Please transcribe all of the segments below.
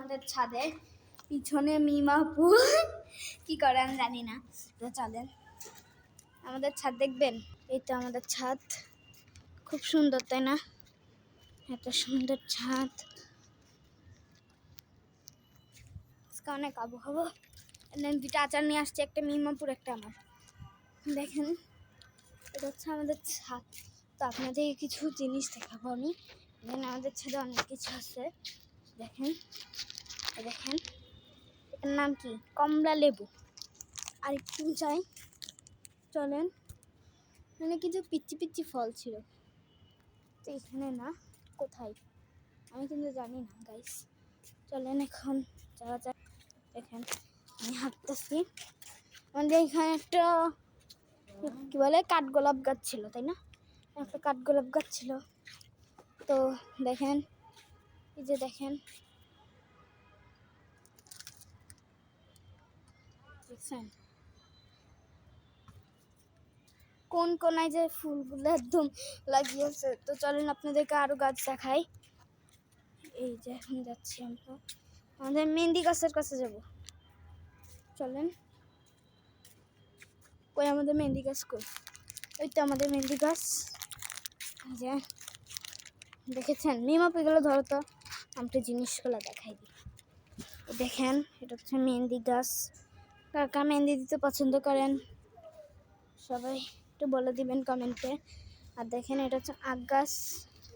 আমাদের ছাদে, পিছনে মিমাপু কি করে আমি জানি না। তো চলেন আমাদের ছাদ দেখবেন। এই তো আমাদের ছাদ, খুব সুন্দর তাই না? এত সুন্দর ছাদ, অনেক আবহাওয়া। দুটা আচার নিয়ে আসছে, একটা মিমাপুর একটা আমার। দেখেন এটা হচ্ছে আমাদের ছাদ। তো আপনাদের কিছু জিনিস দেখাবো আমি। এখানে আমাদের ছাদে অনেক কিছু আছে। দেখেন দেখেন, এটার নাম কি? কমলা লেবু। আর একটু চাই, চলেন। মানে কিছু পিচ্ছি পিচ্ছি ফল ছিল, তো এখানে না, কোথায় আমি কিন্তু জানি না গাইস। চলেন এখন যাওয়া যায়। দেখেন আমি হাঁটতেছি, আমাদের এখানে একটা কি বলে কাঠগোলাপ গাছ ছিল তাই না? একটা কাঠগোলাপ গাছ ছিল। তো দেখেন, এই যে দেখেন, দেখছেন কোন কোনায় যে ফুলগুলো একদম লাগিয়েছে। তো চলেন আপনাদেরকে আরো গাছ দেখাই। এই যে এখন যাচ্ছি আমরা আমাদের মেহেন্দি গাছের কাছে যাব। চলেন, কই আমাদের মেহেন্দি গাছ কই? ওই তো আমাদের মেহেন্দি গাছ। যে দেখেছেন মিমাপু, এগুলো ধরো তো, আমি জিনিসগুলো দেখাই দিই। দেখেন এটা হচ্ছে মেহেন্দি গাছ। কাকা মেহেন্দি দিতে পছন্দ করেন সবাই একটু বলে দিবেন কমেন্টে। আর দেখেন এটা হচ্ছে আখ গাছ,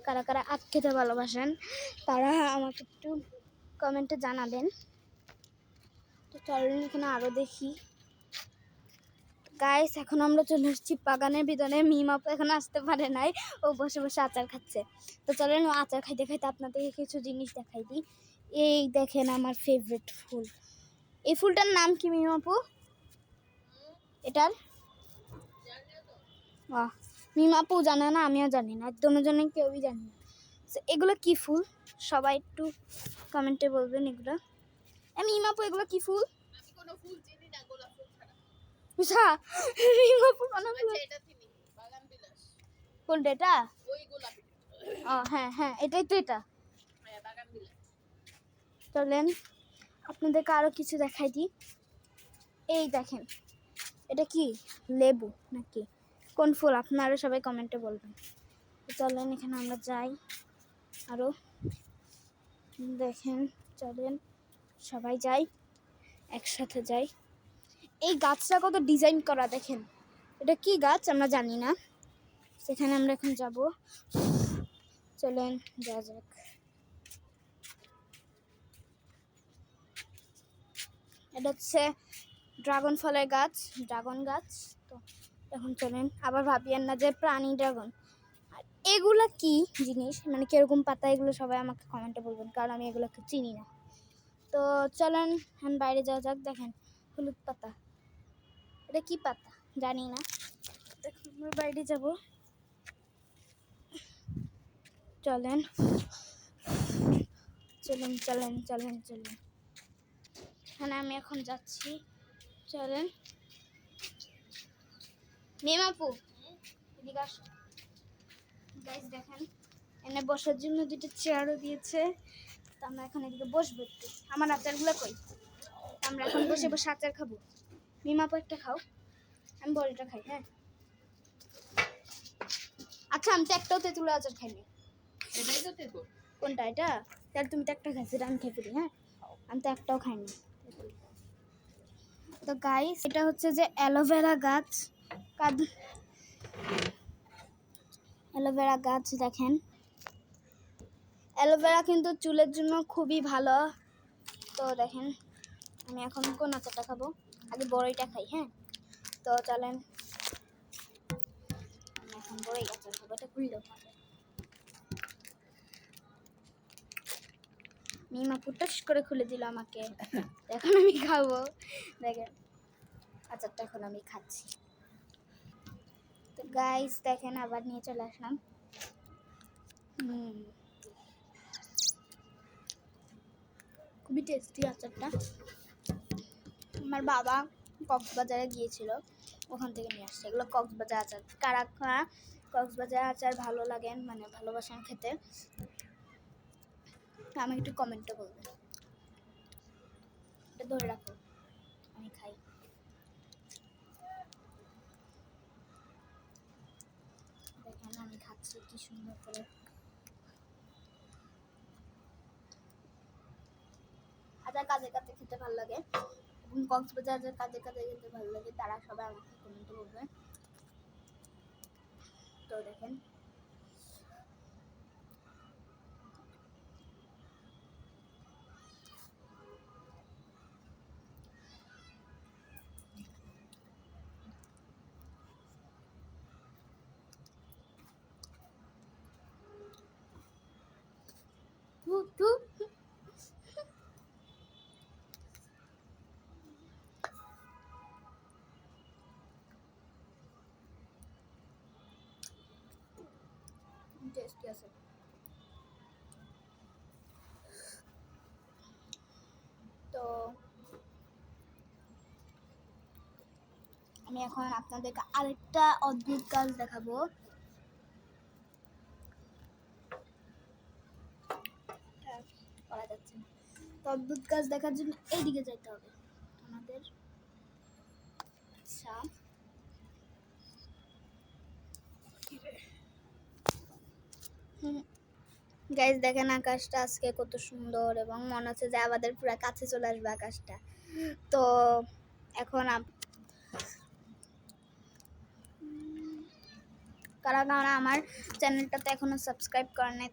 কারা কারা আখ খেতে ভালোবাসেন তারা আমাকে একটু কমেন্টে জানাবেন। তো চলেন এখানে আরও দেখি গাইস। এখন আমরা চলে এসেছি বাগানের ভিতরে। মিমাপু এখন আসতে পারে নাই, ও বসে বসে আচার খাচ্ছে। তো চলেন ও আচার খাইতে খাইতে আপনাদেরকে কিছু জিনিস দেখাই দিই। এই দেখেন আমার ফেভারিট ফুল। এই ফুলটার নাম কি মিমাপু? এটার মিমাপু জানে না, আমিও জানি না, দুজনে কেউই জানি না। এগুলো কি ফুল সবাই একটু কমেন্টে বলবেন। এগুলো মিমাপু এগুলো কি ফুল? আমি কোনো ফুল চিনি না, গোলাপ ফুল ছাড়া। বুঝা মিমাপু কোনো ফুল? এটা চিনি, বাগান বিলাস। কোনটা এটা? ওই গোলাপি। ও হ্যাঁ হ্যাঁ, এটাই তো এটা। হ্যাঁ, বাগান বিলাস। চলেন আপনাদেরকে আরো কিছু দেখাই দিই। এই দেখেন এটা কি লেবু নাকি কোন ফুল? আপনারা সবাই কমেন্টে বলবেন। চলেন এখানে আমরা যাই আরো। দেখেন চলেন সবাই যাই, একসাথে যাই। এই গাছটা কত ডিজাইন করা, দেখেন এটা কি গাছ আমরা জানি না, সেখানে আমরা এখন যাব। চলেন যাওয়া যাক। এটা হচ্ছে ড্রাগন ফলের গাছ, ড্রাগন গাছ। তো এখন চলেন, আবার ভাবিয়েন না যে প্রাণী ড্রাগন। আর এগুলো কি জিনিস, মানে কিরকম পাতা, এগুলো সবাই আমাকে কমেন্টে বলবেন, কারণ আমি এগুলোকে চিনি না। তো চলেন এখন বাইরে যাওয়া যাক। দেখেন হলুদ পাতা, এটা কি পাতা জানি না। দেখুন আমরা বাইরে যাব। চলেন চলেন চলেন চলেন চলেন, এখানে আমি এখন যাচ্ছি। চলেন মিমাপু এদিকে আসো। গাইস দেখেন এনে বসার জন্য দুটো চেয়ারও দিয়েছে। তো আমরা এখন এদিকে বসবো একটু। আমার আচারগুলো কই? আমরা এখন বসে বসে আচার খাবো। মিমাপু একটা খাও, আমি বড়টা খাই। হ্যাঁ আচ্ছা, আমি তো একটাও তেঁতুলের আচার খাইনি। এটাই তো তেতো। কোনটা এটা? তাহলে তুমি তো একটা খাইছো, এটা আমি খেয়ে ফেলি। হ্যাঁ আমি তো একটাও খাইনি। তো গাইস এটা হচ্ছে যে অ্যালোভেরা গাছ, অ্যালোভেরা গাছ। দেখেন অ্যালোভেরা কিন্তু চুলের জন্য খুবই ভালো। তো দেখেন আমি এখন কোন আচারটা খাবো, আগে বড়ইটা খাই। হ্যাঁ তো চলেন আমি এখন বড়ই আচার খাবো। এটা খুললো মিমা ফুটাস করে খুলে দিল আমাকে, এখন আমি খাবো। দেখেন আচারটা এখন আমি খাচ্ছি। তো গাইস দেখেন আবার নিয়ে চলে আসলাম। খুবই টেস্টি আচারটা। আমার বাবা কক্সবাজারে গিয়েছিল, ওখান থেকে নিয়ে আসছে। এগুলো কক্সবাজার আচার। কারা কারা কক্সবাজার আচার ভালো লাগেন, মানে ভালোবাসেন খেতে, আমি একটু কমেন্টে বলবেন। ধরে রাখো, আমি খাই। দেখেন আমি খাচ্ছি কি সুন্দর করে। আচ্ছা, কাজে কাজে খেতে ভালো লাগে এবং কক্সবাজারের কাজে কাজে খেতে ভালো লাগে, তারা সবাই আমাকে কমেন্টে বলবে। তো দেখেন টু টু টেস্টি আছে। তো আমি এখন আপনাদেরকে আরেকটা অদ্ভুত কাজ দেখাবো। করা যাচ্ছে না। তো অদ্ভুত কাজ দেখার জন্য এইদিকে যেতে হবে আমাদের। আচ্ছা, গাইজ দেখেন আকাশটা আজকে কত সুন্দর এবং মনে হচ্ছে যে আমাদের পুরো কাছে চলে আসবে আকাশটা। তো এখন কারা কারা আমার চ্যানেলটাতে এখনো সাবস্ক্রাইব করেন নাই